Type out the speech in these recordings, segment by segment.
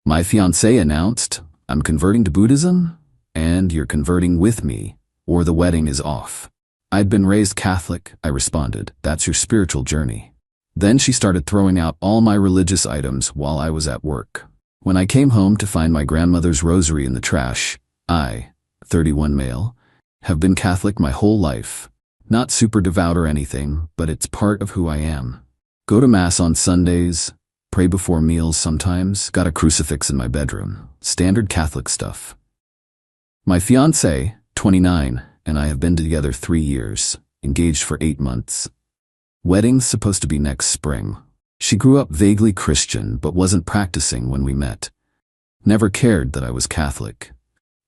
My fiancée announced, "I'm converting to Buddhism, and you're converting with me, or the wedding is off." "I'd been raised Catholic," I responded. "That's your spiritual journey." Then she started throwing out all my religious items while I was at work. When I came home to find my grandmother's rosary in the trash, I, 31 male, have been Catholic my whole life. Not super devout or anything, but it's part of who I am. Go to Mass on Sundays, pray before meals sometimes, got a crucifix in my bedroom. Standard Catholic stuff. My fiancée, 29, and I have been together 3 years, engaged for 8 months. Wedding's supposed to be next spring. She grew up vaguely Christian but wasn't practicing when we met. Never cared that I was Catholic.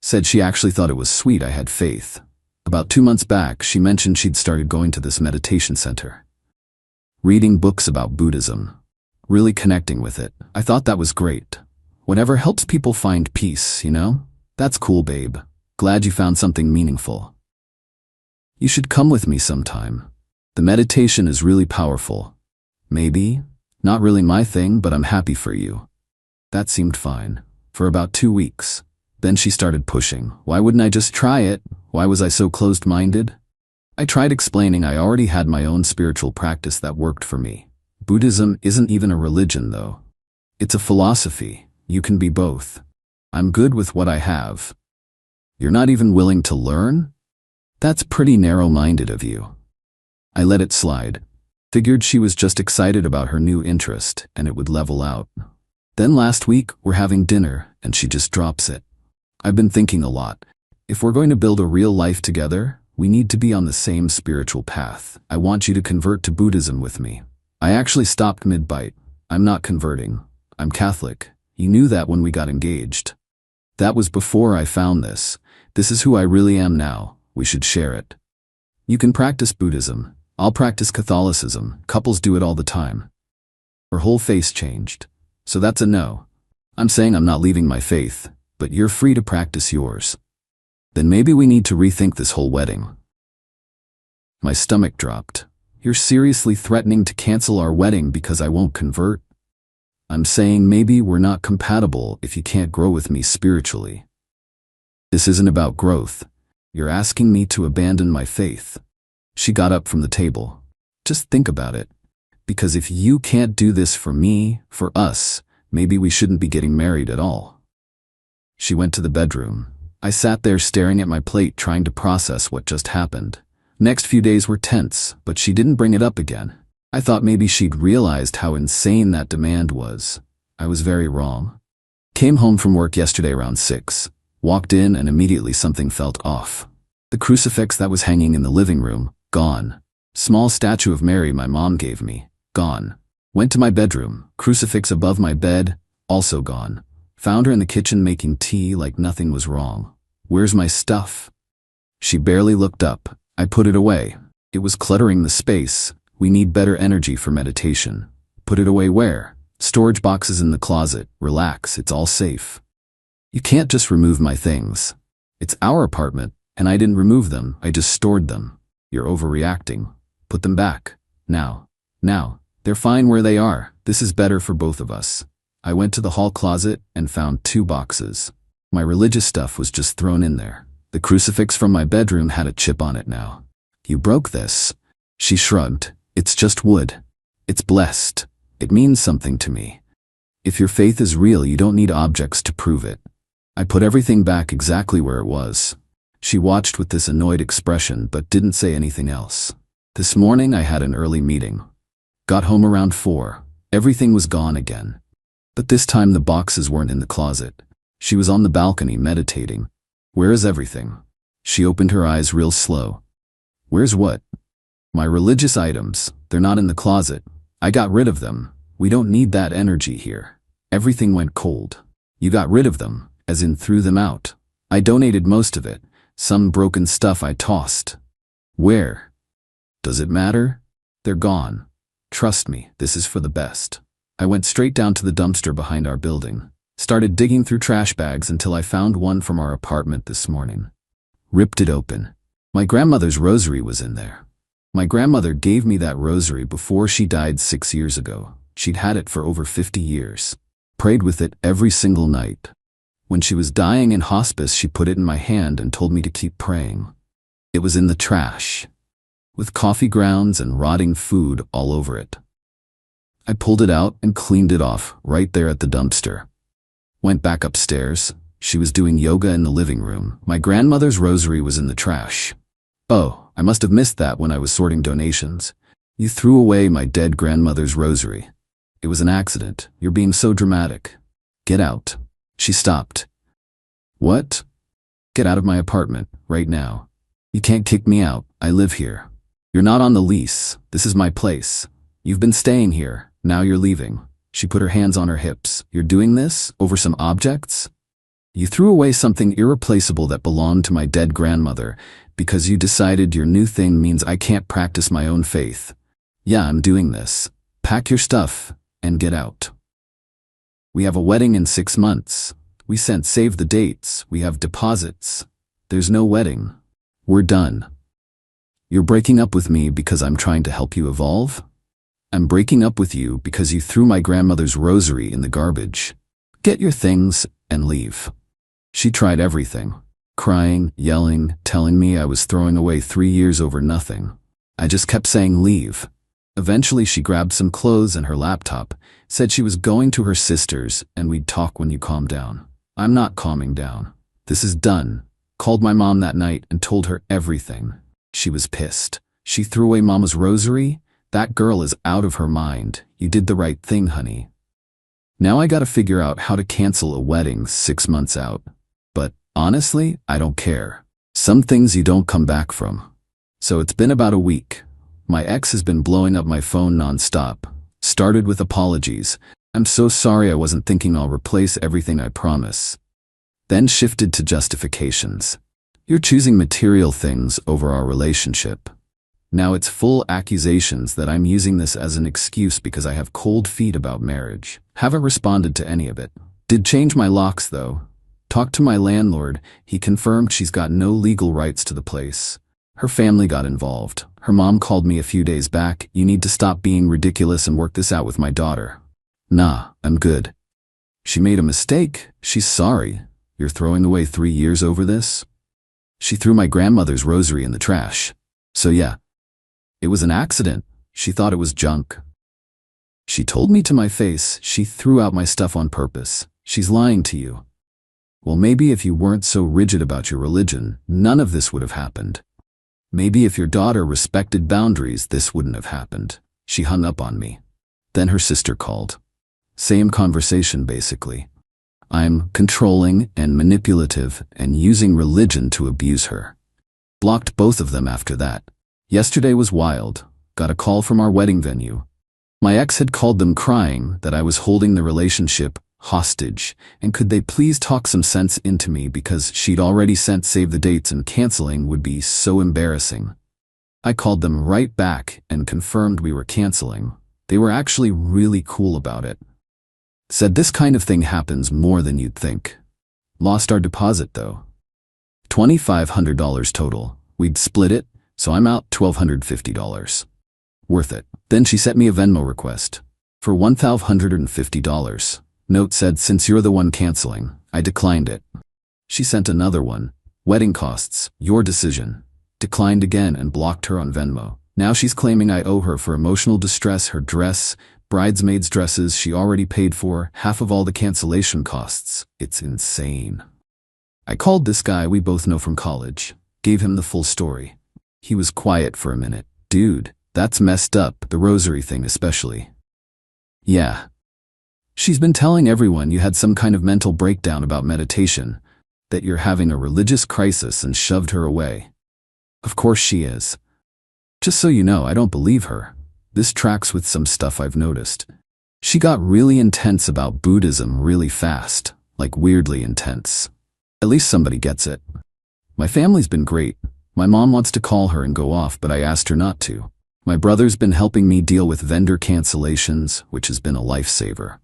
Said she actually thought it was sweet I had faith. About 2 months back, she mentioned she'd started going to this meditation center. Reading books about Buddhism. Really connecting with it. I thought that was great. Whatever helps people find peace, you know? That's cool, babe. Glad you found something meaningful. You should come with me sometime. The meditation is really powerful. Maybe. Not really my thing, but I'm happy for you. That seemed fine. For about 2 weeks. Then she started pushing. Why wouldn't I just try it? Why was I so closed-minded? I tried explaining I already had my own spiritual practice that worked for me. Buddhism isn't even a religion, though. It's a philosophy. You can be both. I'm good with what I have. You're not even willing to learn? That's pretty narrow-minded of you. I let it slide. Figured she was just excited about her new interest and it would level out. Then last week, we're having dinner and she just drops it. I've been thinking a lot. If we're going to build a real life together, we need to be on the same spiritual path. I want you to convert to Buddhism with me. I actually stopped mid-bite. I'm not converting. I'm Catholic. You knew that when we got engaged. That was before I found this. This is who I really am now. We should share it. You can practice Buddhism. I'll practice Catholicism. Couples do it all the time. Her whole face changed. So that's a no. I'm saying I'm not leaving my faith, but you're free to practice yours. Then maybe we need to rethink this whole wedding. My stomach dropped. You're seriously threatening to cancel our wedding because I won't convert? I'm saying maybe we're not compatible if you can't grow with me spiritually. This isn't about growth. You're asking me to abandon my faith. She got up from the table. Just think about it. Because if you can't do this for me, for us, maybe we shouldn't be getting married at all. She went to the bedroom. I sat there staring at my plate trying to process what just happened. Next few days were tense, but she didn't bring it up again. I thought maybe she'd realized how insane that demand was. I was very wrong. Came home from work yesterday around 6. Walked in and immediately something felt off. The crucifix that was hanging in the living room, gone. Small statue of Mary my mom gave me, gone. Went to my bedroom, crucifix above my bed, also gone. Found her in the kitchen making tea like nothing was wrong. Where's my stuff? She barely looked up. I put it away. It was cluttering the space. We need better energy for meditation. Put it away where? Storage boxes in the closet. Relax, it's all safe. You can't just remove my things. It's our apartment, and I didn't remove them, I just stored them. You're overreacting. Put them back. Now. Now. They're fine where they are. This is better for both of us. I went to the hall closet and found 2 boxes. My religious stuff was just thrown in there. The crucifix from my bedroom had a chip on it now. You broke this. She shrugged. It's just wood. It's blessed. It means something to me. If your faith is real, you don't need objects to prove it. I put everything back exactly where it was. She watched with this annoyed expression but didn't say anything else. This morning I had an early meeting. Got home around 4. Everything was gone again. But this time the boxes weren't in the closet. She was on the balcony meditating. Where is everything? She opened her eyes real slow. Where's what? My religious items. They're not in the closet. I got rid of them. We don't need that energy here. Everything went cold. You got rid of them, as in threw them out. I donated most of it. Some broken stuff I tossed. Where? Does it matter? They're gone. Trust me, this is for the best. I went straight down to the dumpster behind our building. Started digging through trash bags until I found one from our apartment this morning. Ripped it open. My grandmother's rosary was in there. My grandmother gave me that rosary before she died 6 years ago. She'd had it for over 50 years. Prayed with it every single night. When she was dying in hospice, she put it in my hand and told me to keep praying. It was in the trash, with coffee grounds and rotting food all over it. I pulled it out and cleaned it off right there at the dumpster. Went back upstairs. She was doing yoga in the living room. My grandmother's rosary was in the trash. Oh, I must have missed that when I was sorting donations. You threw away my dead grandmother's rosary. It was an accident. You're being so dramatic. Get out. She stopped. What? Get out of my apartment, right now. You can't kick me out. I live here. You're not on the lease. This is my place. You've been staying here. Now you're leaving. She put her hands on her hips. You're doing this over some objects? You threw away something irreplaceable that belonged to my dead grandmother because you decided your new thing means I can't practice my own faith. Yeah, I'm doing this. Pack your stuff and get out. We have a wedding in 6 months. We sent save the dates. We have deposits. There's no wedding. We're done. You're breaking up with me because I'm trying to help you evolve? I'm breaking up with you because you threw my grandmother's rosary in the garbage. Get your things and leave. She tried everything. Crying, yelling, telling me I was throwing away 3 years over nothing. I just kept saying leave. Eventually she grabbed some clothes and her laptop, said she was going to her sister's and we'd talk when you calm down. I'm not calming down. This is done. Called my mom that night and told her everything. She was pissed. She threw away Mama's rosary? That girl is out of her mind. You did the right thing, honey. Now I gotta figure out how to cancel a wedding 6 months out. But honestly, I don't care. Some things you don't come back from. So it's been about a week. My ex has been blowing up my phone nonstop. Started with apologies. I'm so sorry, I wasn't thinking, I'll replace everything, I promise. Then shifted to justifications. You're choosing material things over our relationship. Now it's full accusations that I'm using this as an excuse because I have cold feet about marriage. Haven't responded to any of it. Did change my locks though. Talked to my landlord. He confirmed she's got no legal rights to the place. Her family got involved. Her mom called me a few days back. You need to stop being ridiculous and work this out with my daughter. Nah, I'm good. She made a mistake. She's sorry. You're throwing away 3 years over this? She threw my grandmother's rosary in the trash. So yeah. It was an accident. She thought it was junk. She told me to my face she threw out my stuff on purpose. She's lying to you. Well, maybe if you weren't so rigid about your religion, none of this would have happened. Maybe if your daughter respected boundaries, this wouldn't have happened. She hung up on me. Then her sister called. Same conversation, basically. I'm controlling and manipulative and using religion to abuse her. Blocked both of them after that. Yesterday was wild. Got a call from our wedding venue. My ex had called them crying that I was holding the relationship hostage, and could they please talk some sense into me because she'd already sent save the dates and canceling would be so embarrassing. I called them right back and confirmed we were canceling. They were actually really cool about it. Said this kind of thing happens more than you'd think. Lost our deposit though. $2,500 total. We'd split it. So I'm out $1,250. Worth it. Then she sent me a Venmo request for $1,150. Note said, since you're the one canceling, I declined it. She sent another one. Wedding costs, your decision. Declined again and blocked her on Venmo. Now she's claiming I owe her for emotional distress her dress, bridesmaids' dresses she already paid for, half of all the cancellation costs. It's insane. I called this guy we both know from college. Gave him the full story. He was quiet for a minute. Dude, that's messed up, the rosary thing especially. Yeah. She's been telling everyone you had some kind of mental breakdown about meditation, that you're having a religious crisis, and shoved her away. Of course she is. Just so you know, I don't believe her. This tracks with some stuff I've noticed. She got really intense about Buddhism really fast, like weirdly intense. At least somebody gets it. My family's been great. My mom wants to call her and go off, but I asked her not to. My brother's been helping me deal with vendor cancellations, which has been a lifesaver.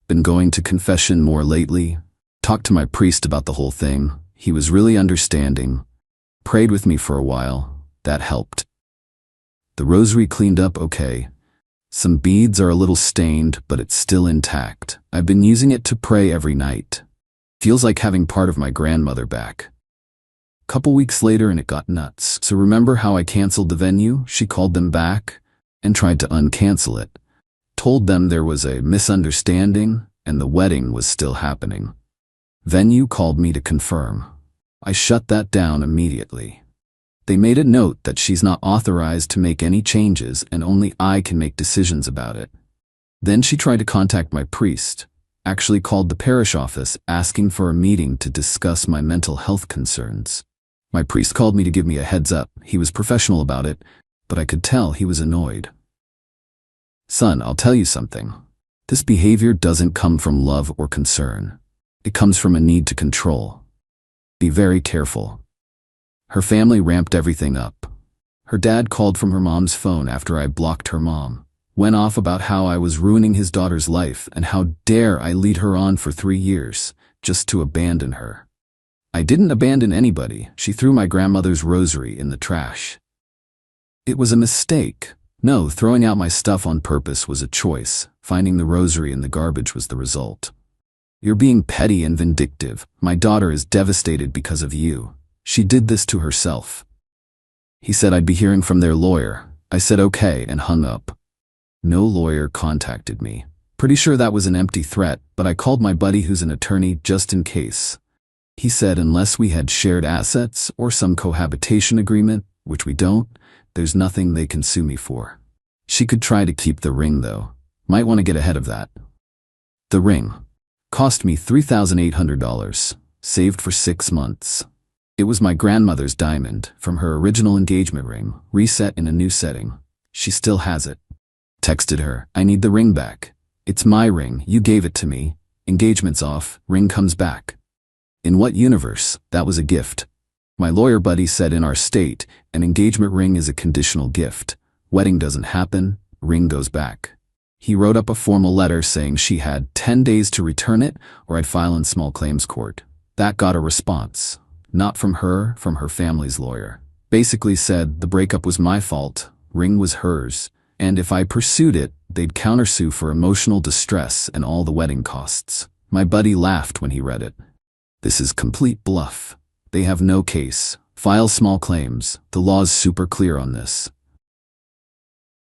Been going to confession more lately. Talked to my priest about the whole thing. He was really understanding. Prayed with me for a while. That helped. The rosary cleaned up okay. Some beads are a little stained, but it's still intact. I've been using it to pray every night. Feels like having part of my grandmother back. Couple weeks later and it got nuts. So remember how I canceled the venue? She called them back and tried to uncancel it. Told them there was a misunderstanding and the wedding was still happening. Venue called me to confirm. I shut that down immediately. They made a note that she's not authorized to make any changes and only I can make decisions about it. Then she tried to contact my priest, actually called the parish office asking for a meeting to discuss my mental health concerns. My priest called me to give me a heads up. He was professional about it, but I could tell he was annoyed. Son, I'll tell you something. This behavior doesn't come from love or concern. It comes from a need to control. Be very careful. Her family ramped everything up. Her dad called from her mom's phone after I blocked her mom. Went off about how I was ruining his daughter's life and how dare I lead her on for 3 years, just to abandon her. I didn't abandon anybody. She threw my grandmother's rosary in the trash. It was a mistake. No, throwing out my stuff on purpose was a choice. Finding the rosary in the garbage was the result. You're being petty and vindictive. My daughter is devastated because of you. She did this to herself. He said I'd be hearing from their lawyer. I said okay and hung up. No lawyer contacted me. Pretty sure that was an empty threat, but I called my buddy who's an attorney just in case. He said unless we had shared assets or some cohabitation agreement, which we don't, there's nothing they can sue me for. She could try to keep the ring though. Might want to get ahead of that. The ring cost me $3,800, saved for 6 months. It was my grandmother's diamond from her original engagement ring, reset in a new setting. She still has it. Texted her, I need the ring back. It's my ring, you gave it to me. Engagement's off, ring comes back. In what universe? That was a gift. My lawyer buddy said in our state, an engagement ring is a conditional gift. Wedding doesn't happen, ring goes back. He wrote up a formal letter saying she had 10 days to return it or I'd file in small claims court. That got a response. Not from her family's lawyer. Basically said the breakup was my fault, ring was hers, and if I pursued it, they'd countersue for emotional distress and all the wedding costs. My buddy laughed when he read it. This is complete bluff. They have no case. File small claims. The law's super clear on this.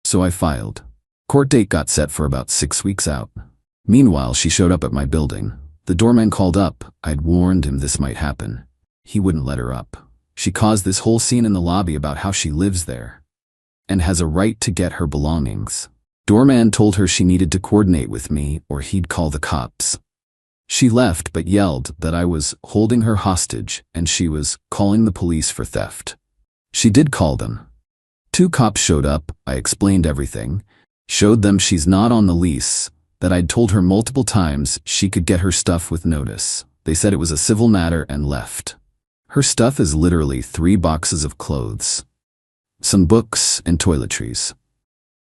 So I filed. Court date got set for about 6 weeks out. Meanwhile, she showed up at my building. The doorman called up. I'd warned him this might happen. He wouldn't let her up. She caused this whole scene in the lobby about how she lives there and has a right to get her belongings. Doorman told her she needed to coordinate with me or he'd call the cops. She left but yelled that I was holding her hostage and she was calling the police for theft. She did call them. 2 cops showed up. I explained everything, showed them she's not on the lease, that I'd told her multiple times she could get her stuff with notice. They said it was a civil matter and left. Her stuff is literally 3 boxes of clothes, some books and toiletries.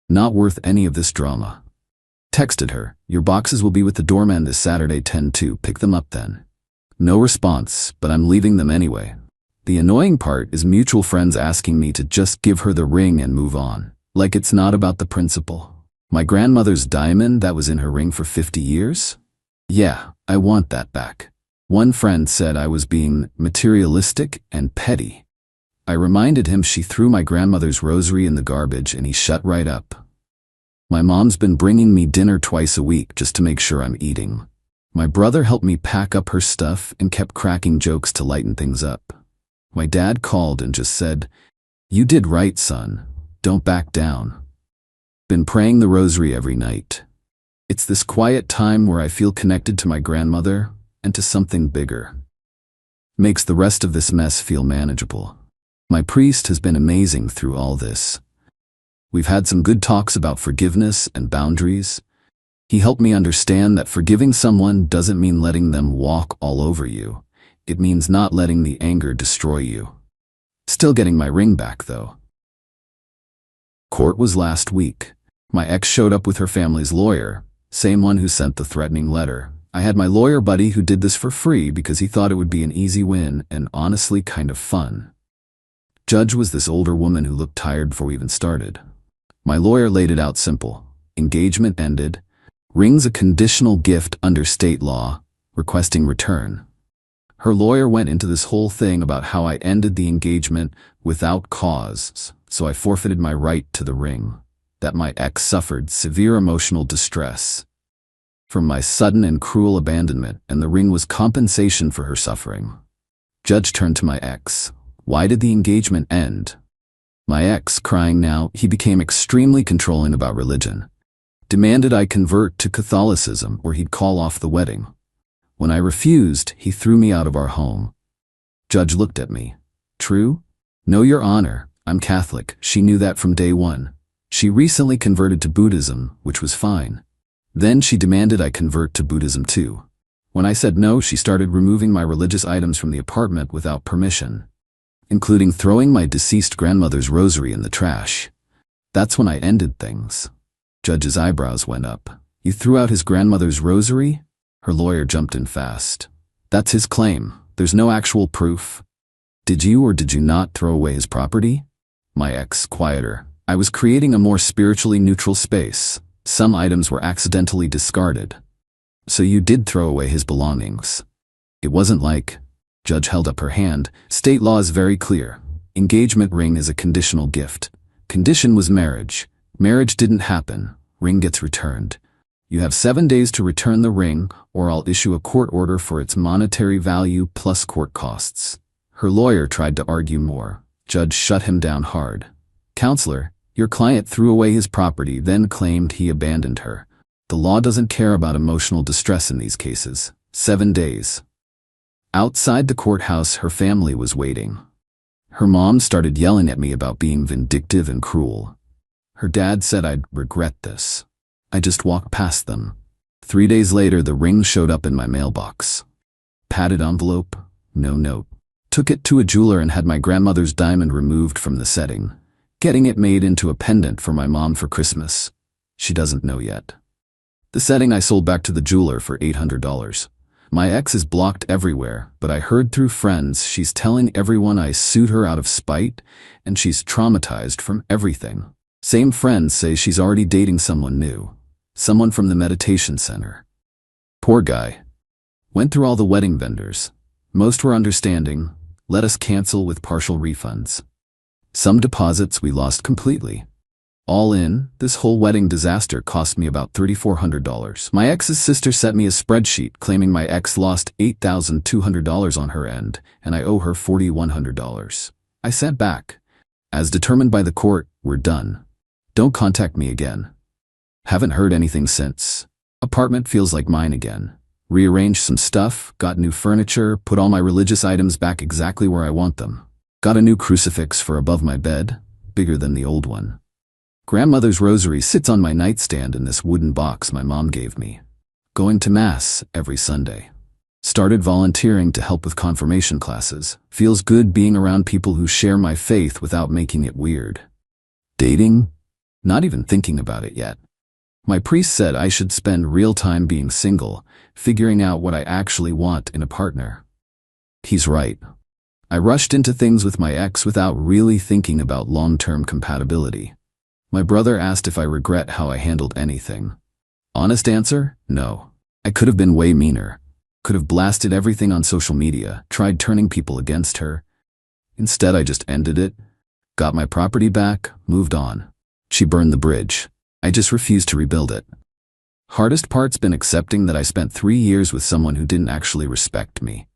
Not worth any of this drama. Texted her, your boxes will be with the doorman this Saturday 10-2, pick them up then. No response, but I'm leaving them anyway. The annoying part is mutual friends asking me to just give her the ring and move on. Like it's not about the principle. My grandmother's diamond that was in her ring for 50 years? Yeah, I want that back. One friend said I was being materialistic and petty. I reminded him she threw my grandmother's rosary in the garbage and he shut right up. My mom's been bringing me dinner twice a week just to make sure I'm eating. My brother helped me pack up her stuff and kept cracking jokes to lighten things up. My dad called and just said, you did right, son. Don't back down. Been praying the rosary every night. It's this quiet time where I feel connected to my grandmother and to something bigger. Makes the rest of this mess feel manageable. My priest has been amazing through all this. We've had some good talks about forgiveness and boundaries. He helped me understand that forgiving someone doesn't mean letting them walk all over you. It means not letting the anger destroy you. Still getting my ring back, though. Court was last week. My ex showed up with her family's lawyer, same one who sent the threatening letter. I had my lawyer buddy who did this for free because he thought it would be an easy win and honestly kind of fun. Judge was this older woman who looked tired before we even started. My lawyer laid it out simple. Engagement ended. Ring's a conditional gift under state law, requesting return. Her lawyer went into this whole thing about how I ended the engagement without cause, so I forfeited my right to the ring, that my ex suffered severe emotional distress from my sudden and cruel abandonment, and the ring was compensation for her suffering. Judge turned to my ex. Why did the engagement end? My ex, crying now, he became extremely controlling about religion. Demanded I convert to Catholicism or he'd call off the wedding. When I refused, he threw me out of our home. Judge looked at me. True? No, Your Honor, I'm Catholic. She knew that from day one. She recently converted to Buddhism, which was fine. Then she demanded I convert to Buddhism too. When I said no, she started removing my religious items from the apartment without permission, including throwing my deceased grandmother's rosary in the trash. That's when I ended things. Judge's eyebrows went up. You threw out his grandmother's rosary? Her lawyer jumped in fast. That's his claim. There's no actual proof. Did you or did you not throw away his property? My ex, quieter. I was creating a more spiritually neutral space. Some items were accidentally discarded. So you did throw away his belongings. It wasn't like... Judge held up her hand. State law is very clear. Engagement ring is a conditional gift. Condition was marriage. Marriage didn't happen. Ring gets returned. You have 7 days to return the ring, or I'll issue a court order for its monetary value plus court costs. Her lawyer tried to argue more. Judge shut him down hard. Counselor, your client threw away his property, then claimed he abandoned her. The law doesn't care about emotional distress in these cases. 7 days. Outside the courthouse, her family was waiting. Her mom started yelling at me about being vindictive and cruel. Her dad said I'd regret this. I just walked past them. 3 days later, the ring showed up in my mailbox. Padded envelope, no note. Took it to a jeweler and had my grandmother's diamond removed from the setting, getting it made into a pendant for my mom for Christmas. She doesn't know yet. The setting I sold back to the jeweler for $800. My ex is blocked everywhere, but I heard through friends she's telling everyone I sued her out of spite, and she's traumatized from everything. Same friends say she's already dating someone new. Someone from the meditation center. Poor guy. Went through all the wedding vendors. Most were understanding, let us cancel with partial refunds. Some deposits we lost completely. All in, this whole wedding disaster cost me about $3,400. My ex's sister sent me a spreadsheet claiming my ex lost $8,200 on her end, and I owe her $4,100. I sent back. As determined by the court, we're done. Don't contact me again. Haven't heard anything since. Apartment feels like mine again. Rearranged some stuff, got new furniture, put all my religious items back exactly where I want them. Got a new crucifix for above my bed, bigger than the old one. Grandmother's rosary sits on my nightstand in this wooden box my mom gave me. Going to Mass every Sunday. Started volunteering to help with confirmation classes. Feels good being around people who share my faith without making it weird. Dating? Not even thinking about it yet. My priest said I should spend real time being single, figuring out what I actually want in a partner. He's right. I rushed into things with my ex without really thinking about long-term compatibility. My brother asked if I regret how I handled anything. Honest answer? No. I could have been way meaner. Could have blasted everything on social media, tried turning people against her. Instead, I just ended it, got my property back, moved on. She burned the bridge. I just refused to rebuild it. Hardest part's been accepting that I spent 3 years with someone who didn't actually respect me.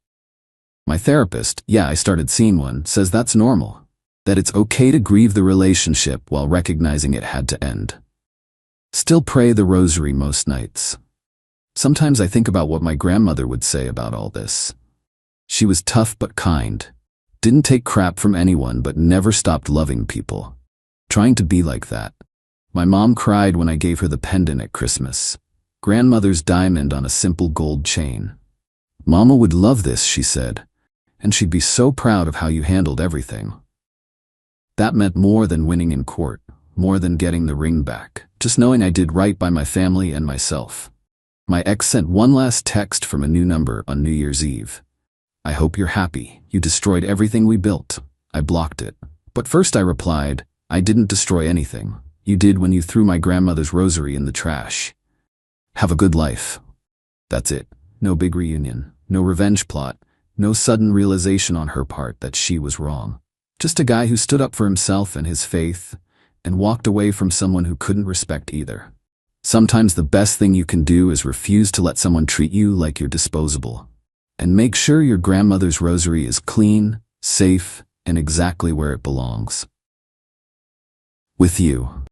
My therapist, yeah, I started seeing one, says that's normal. That it's okay to grieve the relationship while recognizing it had to end. Still pray the rosary most nights. Sometimes I think about what my grandmother would say about all this. She was tough but kind. Didn't take crap from anyone but never stopped loving people. Trying to be like that. My mom cried when I gave her the pendant at Christmas. Grandmother's diamond on a simple gold chain. Mama would love this, she said, and she'd be so proud of how you handled everything. That meant more than winning in court, more than getting the ring back, just knowing I did right by my family and myself. My ex sent one last text from a new number on New Year's Eve. I hope you're happy. You destroyed everything we built. I blocked it. But first I replied, I didn't destroy anything. You did when you threw my grandmother's rosary in the trash. Have a good life. That's it. No big reunion. No revenge plot. No sudden realization on her part that she was wrong. Just a guy who stood up for himself and his faith and walked away from someone who couldn't respect either. Sometimes the best thing you can do is refuse to let someone treat you like you're disposable. And make sure your grandmother's rosary is clean, safe, and exactly where it belongs. With you.